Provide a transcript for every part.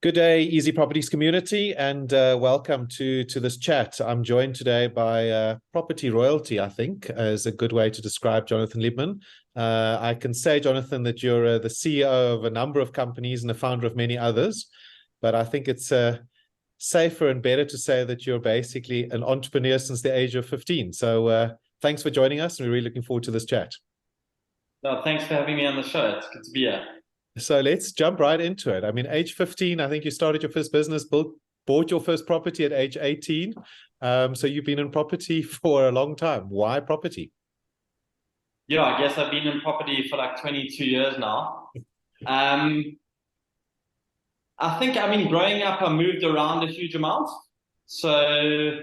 Good day, Easy Properties community, and welcome to this chat. I'm joined today by Property Royalty, I think, is a good way to describe Jonathan Liebman. I can say, Jonathan, that you're the CEO of a number of companies and the founder of many others, but I think it's safer and better to say that you're basically an entrepreneur since the age of 15. So thanks for joining us, and we're really looking forward to this chat. No, thanks for having me on the show. It's good to be here. So let's jump right into it. I mean, age 15, I think you started your first business, bought your first property at age 18. So you've been in property for a long time. Why property? Yeah, I guess I've been in property for like 22 years now. I mean, growing up, I moved around a huge amount. So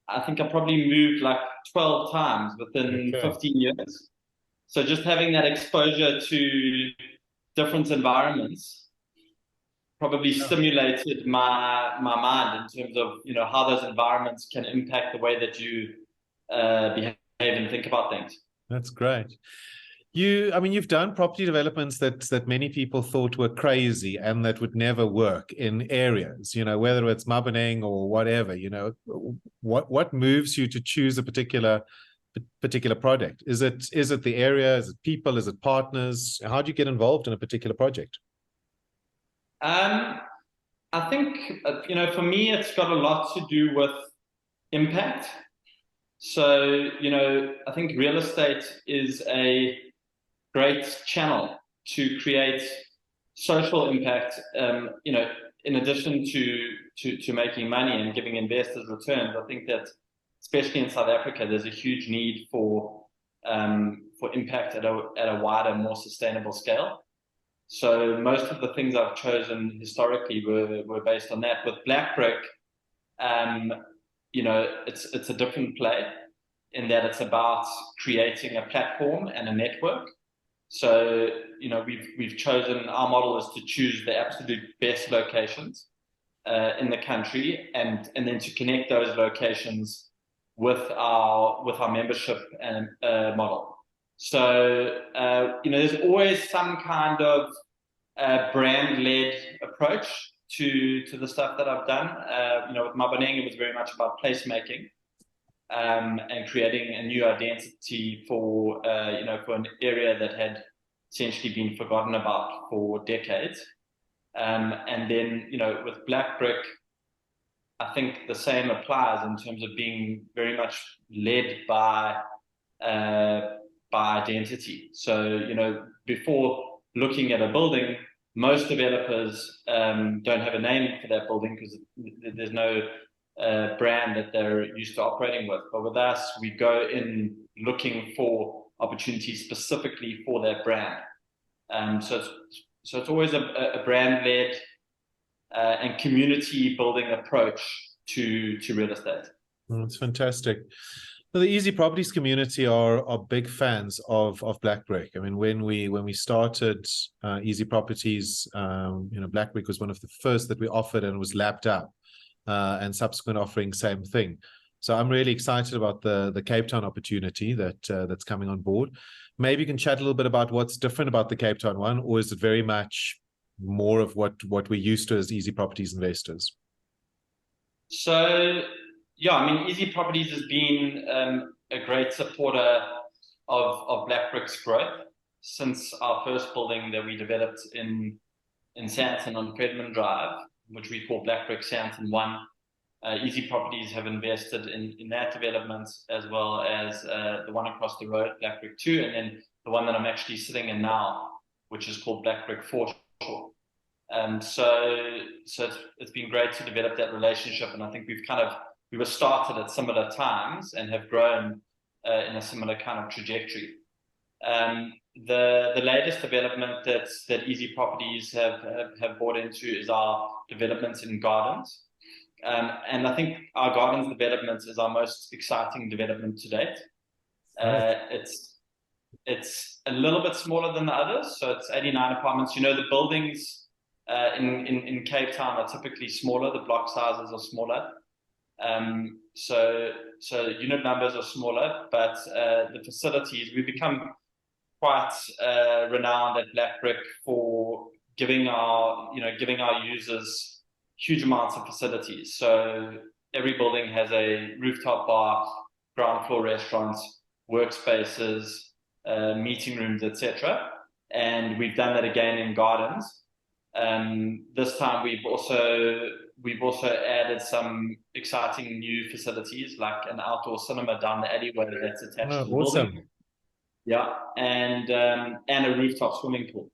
I think I probably moved like 12 times within Okay. 15 years. So just having that exposure to different environments probably Yeah. stimulated my mind in terms of how those environments can impact the way that you behave and think about things. That's great. You've done property developments that many people thought were crazy and that would never work in areas, whether it's Mabaneng or whatever, what moves you to choose a particular project? Is it the area? Is it people? Is it partners? How do you get involved in a particular project? Um, I think, for me, it's got a lot to do with impact. So, I think real estate is a great channel to create social impact, in addition to making money and giving investors returns. I think that, especially in South Africa, there's a huge need for impact at a wider, more sustainable scale. So most of the things I've chosen historically were based on that. With BlackBrick, um, it's a different play in that it's about creating a platform and a network. So, we've chosen, our model is to choose the absolute best locations in the country, and then to connect those locations with our membership and model. So, there's always some kind of brand-led approach to the stuff that I've done. With Mabaneng, it was very much about placemaking, and creating a new identity for an area that had essentially been forgotten about for decades. And then, with BlackBrick, I think the same applies in terms of being very much led by identity. So, before looking at a building, most developers don't have a name for that building because there's no brand that they're used to operating with. But with us, we go in looking for opportunities specifically for that brand. So it's always a brand-led and community-building approach to real estate. That's fantastic. Well, the Easy Properties community are big fans of BlackBrick. I mean, when we started Easy Properties, BlackBrick was one of the first that we offered and was lapped up, and subsequent offering, same thing. So I'm really excited about the Cape Town opportunity that's coming on board. Maybe you can chat a little bit about what's different about the Cape Town one, or is it very much more of what we're used to as Easy Properties investors? So, yeah, I mean, Easy Properties has been a great supporter of BlackBrick's growth since our first building that we developed in Sandton on Fredman Drive, which we call BlackBrick Sandton 1. Easy Properties have invested in that development, as well as the one across the road, BlackBrick 2, and then the one that I'm actually sitting in now, which is called BlackBrick 4. So it's been great to develop that relationship, and I think we were started at similar times and have grown in a similar kind of trajectory. The latest development that Easy Properties have bought into is our developments in gardens. And I think our gardens development is our most exciting development to date. It's a little bit smaller than the others, so it's 89 apartments. The buildings in Cape Town are typically smaller. The block sizes are smaller. So unit numbers are smaller, but the facilities, we've become quite renowned at BlackBrick for giving our users huge amounts of facilities. So every building has a rooftop bar, ground floor restaurants, workspaces, meeting rooms, etc. And we've done that again in gardens. This time we've also added some exciting new facilities like an outdoor cinema down the alleyway that's attached to the Awesome. building. Yeah, and a rooftop swimming pool.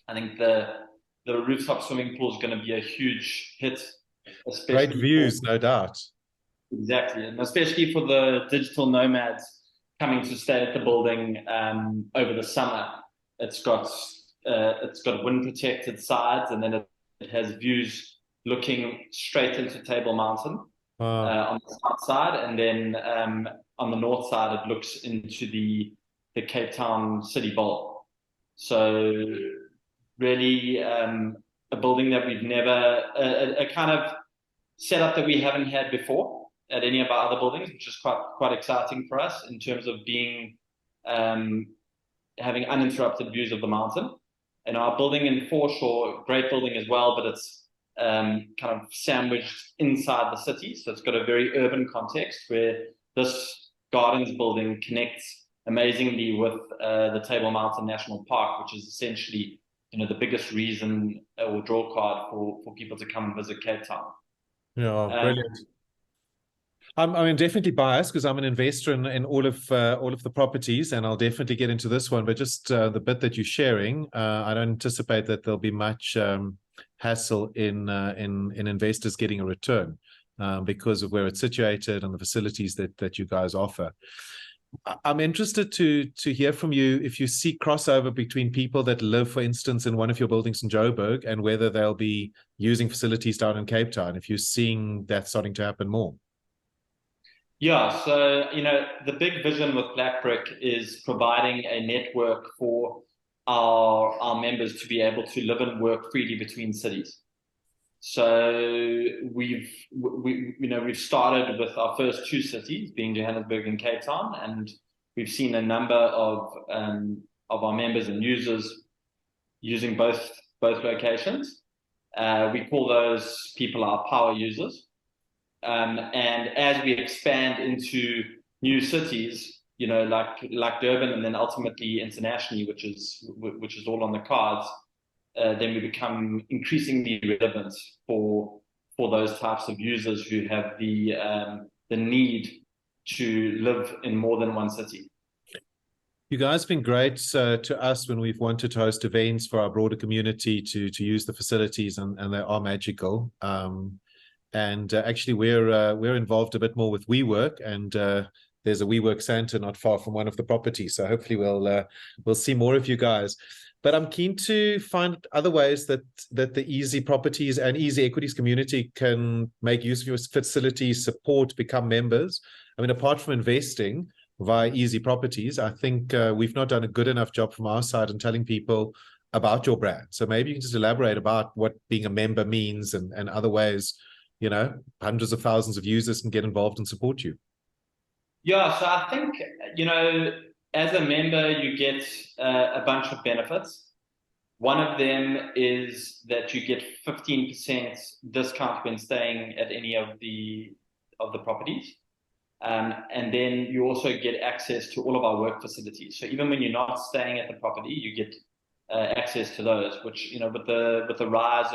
I think the rooftop swimming pool is going to be a huge hit, especially Great views, no doubt. exactly, and especially for the digital nomads coming to stay at the building over the summer. It's got wind protected sides, and then it has views looking straight into Table Mountain on the south side, and then on the north side it looks into the Cape Town City Bowl. So really a building that we've never a kind of setup that we haven't had before at any of our other buildings, which is quite exciting for us in terms of being having uninterrupted views of the mountain. And our building in Foreshore, great building as well, but it's kind of sandwiched inside the city. So it's got a very urban context where this Gardens building connects amazingly with the Table Mountain National Park, which is essentially the biggest reason or draw card for people to come and visit Cape Town. Yeah, brilliant. I'm definitely biased because I'm an investor in all of the properties, and I'll definitely get into this one. But just the bit that you're sharing, I don't anticipate that there'll be much hassle in investors getting a return because of where it's situated and the facilities that you guys offer. I'm interested to hear from you if you see crossover between people that live, for instance, in one of your buildings in Joburg and whether they'll be using facilities down in Cape Town, if you're seeing that starting to happen more. Yeah, so the big vision with BlackBrick is providing a network for our members to be able to live and work freely between cities. So we've started with our first two cities, being Johannesburg and Cape Town, and we've seen a number of our members and users using both locations. We call those people our power users. And as we expand into new cities, like Durban, and then ultimately internationally, which is all on the cards, then we become increasingly relevant for those types of users who have the need to live in more than one city. You guys have been great to us when we've wanted to host events for our broader community to use the facilities, and they are magical. And actually, we're involved a bit more with WeWork, and there's a WeWork Center not far from one of the properties. So hopefully we'll see more of you guys. But I'm keen to find other ways that the Easy Properties and Easy Equities community can make use of your facilities, support, become members. I mean, apart from investing via Easy Properties, I think we've not done a good enough job from our side in telling people about your brand. So maybe you can just elaborate about what being a member means and other ways, hundreds of thousands of users can get involved and support you. Yeah, so I think, as a member, you get a bunch of benefits. One of them is that you get 15% discount when staying at any of the properties. And then you also get access to all of our work facilities. So even when you're not staying at the property, you get access to those, which, with the rise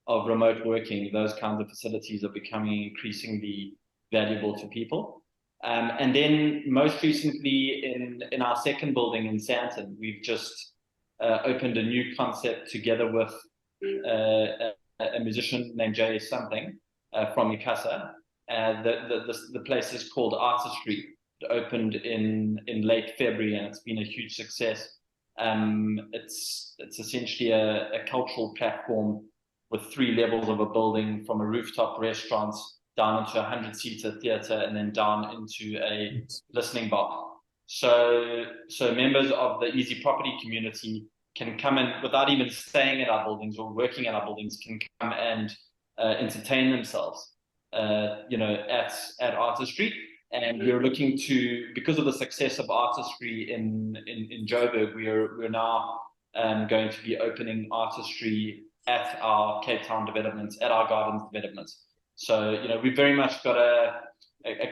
of remote working, those kinds of facilities are becoming increasingly valuable to people. And then most recently in our second building in Sandton, we've just opened a new concept together with a musician named Jay something from Mikasa. The place is called Artistry. It opened in late February, and it's been a huge success. It's essentially a cultural platform with 3 levels of a building, from a rooftop restaurant down into a 100-seater theater, and then down into a listening bar. So members of the Easy Property community can come in without even staying at our buildings or working at our buildings, can come and entertain themselves, at Artistry. And we're looking to, because of the success of Artistry in Joburg, we're now going to be opening artistry at our Cape Town developments, at our gardens developments. So, we've very much got a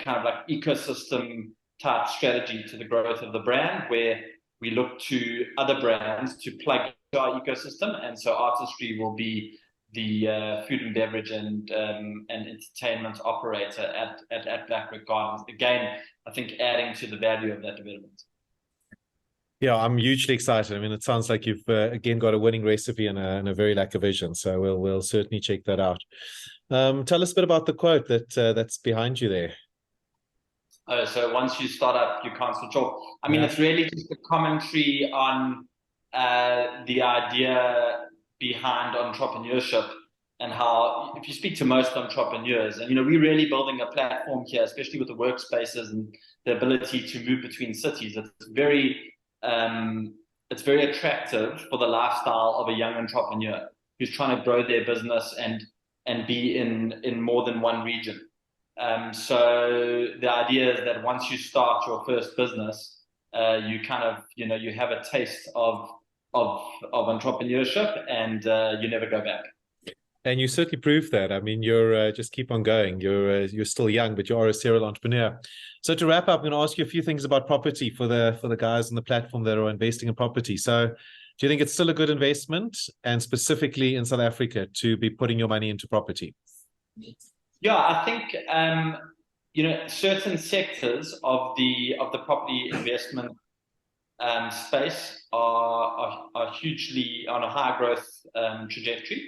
kind of like ecosystem type strategy to the growth of the brand, where we look to other brands to plug into our ecosystem. And so artistry will be the food and beverage and entertainment operator at BlackBrick Gardens. Again, I think adding to the value of that development. Yeah, I'm hugely excited. I mean, it sounds like you've again got a winning recipe and a very lack of vision. So we'll certainly check that out. Tell us a bit about the quote that's behind you there. Oh, so once you start up, you can't switch off. I mean, it's really just a commentary on the idea behind entrepreneurship, and how, if you speak to most entrepreneurs, and we're really building a platform here, especially with the workspaces and the ability to move between cities. It's very attractive for the lifestyle of a young entrepreneur who's trying to grow their business and be in more than one region. So the idea is that once you start your first business, you kind of, you have a taste of entrepreneurship, and you never go back. And you certainly proved that. I mean, you're just keep on going. You're still young, but you are a serial entrepreneur. So to wrap up, I'm going to ask you a few things about property for the guys on the platform that are investing in property. So do you think it's still a good investment, and specifically in South Africa, to be putting your money into property? Yeah, I think certain sectors of the property investment space are hugely on a high growth trajectory.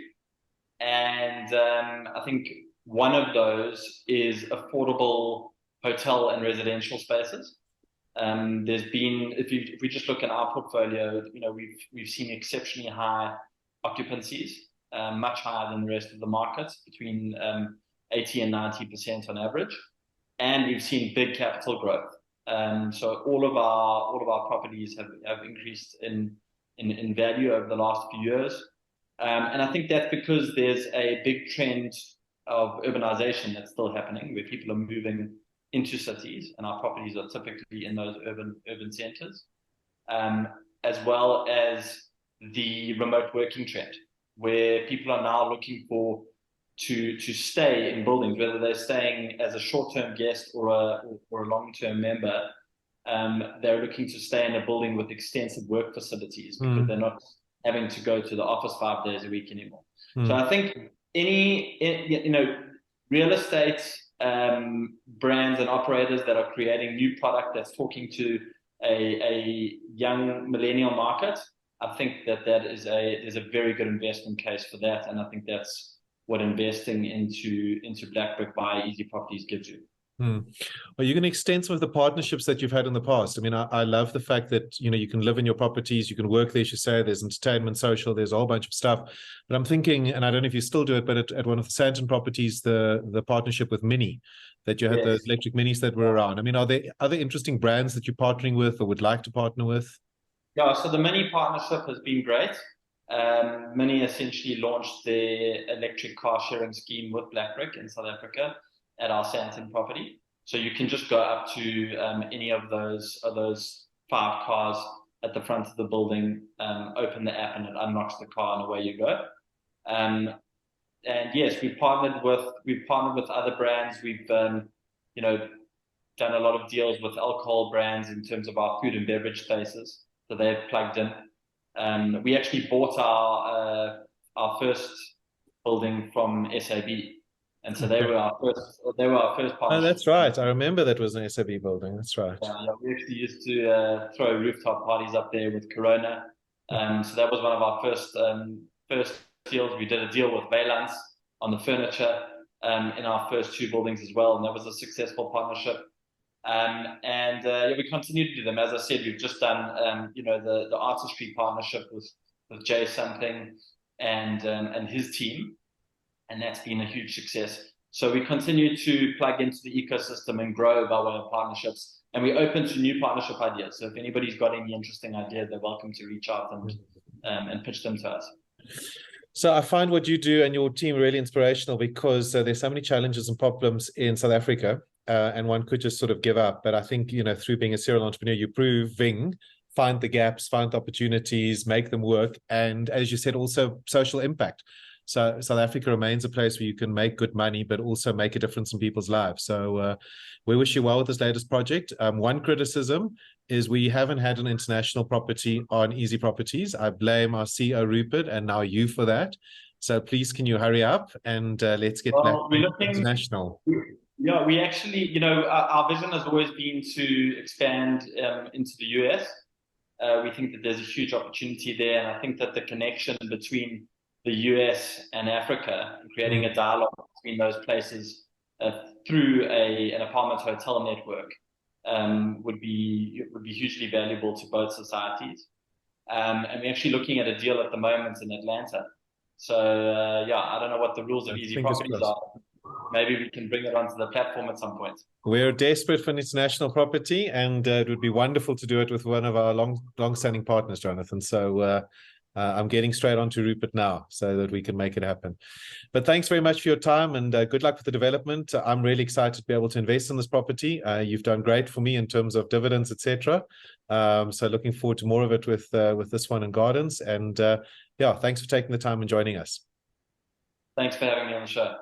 And I think one of those is affordable hotel and residential spaces. There's been, if we just look at our portfolio, we've seen exceptionally high occupancies, much higher than the rest of the market, between 80 and 90% on average, and we've seen big capital growth. So all of our properties have increased in value over the last few years. And I think that's because there's a big trend of urbanization that's still happening, where people are moving into cities, and our properties are typically in those urban centers, as well as the remote working trend, where people are now looking to stay in buildings, whether they're staying as a short-term guest or a long-term member. They're looking to stay in a building with extensive work facilities, because they're not having to go to the office 5 days a week anymore. So I think real estate brands and operators that are creating new product that's talking to a young millennial market, I think there's a very good investment case for that, and I think that's what investing into BlackBrick by Easy Properties gives you. Are you going to extend some of the partnerships that you've had in the past? I mean, I love the fact that, you can live in your properties, you can work there, as you say, there's entertainment, social, there's a whole bunch of stuff. But I'm thinking, and I don't know if you still do it, but at one of the Sandton properties, the partnership with Mini, that you had those electric minis that were around. I mean, are there other interesting brands that you're partnering with or would like to partner with? Yeah, so the Mini partnership has been great. Mini essentially launched their electric car sharing scheme with BlackBrick in South Africa at our Sandton property. So you can just go up to any of those 5 cars at the front of the building, open the app, and it unlocks the car, and away you go. And yes, we've partnered with other brands. We've done a lot of deals with alcohol brands in terms of our food and beverage spaces, so they've plugged in. We actually bought our first building from SAB. And so they were our first partnership. Oh, that's right. I remember that was an SAB building. That's right. Yeah, we actually used to throw rooftop parties up there with Corona. So that was one of our first deals. We did a deal with Valance on the furniture in our first 2 buildings as well, and that was a successful partnership. We continue to do them. As I said, we've just done the artistry partnership with Jay Something and his team, and that's been a huge success. So we continue to plug into the ecosystem and grow by way of partnerships, and we're open to new partnership ideas. So if anybody's got any interesting ideas, they're welcome to reach out and pitch them to us. So I find what you do and your team really inspirational, because there's so many challenges and problems in South Africa, and one could just sort of give up. But I think, through being a serial entrepreneur, you're proving find the gaps, find the opportunities, make them work, and as you said, also social impact. So South Africa remains a place where you can make good money, but also make a difference in people's lives. So we wish you well with this latest project. One criticism is we haven't had an international property on Easy Properties. I blame our CEO Rupert and now you for that. So please, can you hurry up and let's get Well, we're BlackBrick looking. international. Yeah, we actually, our vision has always been to expand into the US. We think that there's a huge opportunity there, and I think that the connection between the US and Africa and creating a dialogue between those places through an apartment hotel network would be hugely valuable to both societies. And we're actually looking at a deal at the moment in Atlanta. So yeah, I don't know what the rules of Easy Properties are. Maybe we can bring it onto the platform at some point. We're desperate for an international property, and it would be wonderful to do it with one of our long-standing partners, Jonathan. So I'm getting straight on to Rupert now so that we can make it happen. But thanks very much for your time, and good luck with the development. I'm really excited to be able to invest in this property. You've done great for me in terms of dividends, etc. So looking forward to more of it with this one in Gardens. And yeah, thanks for taking the time and joining us. Thanks for having me on the show.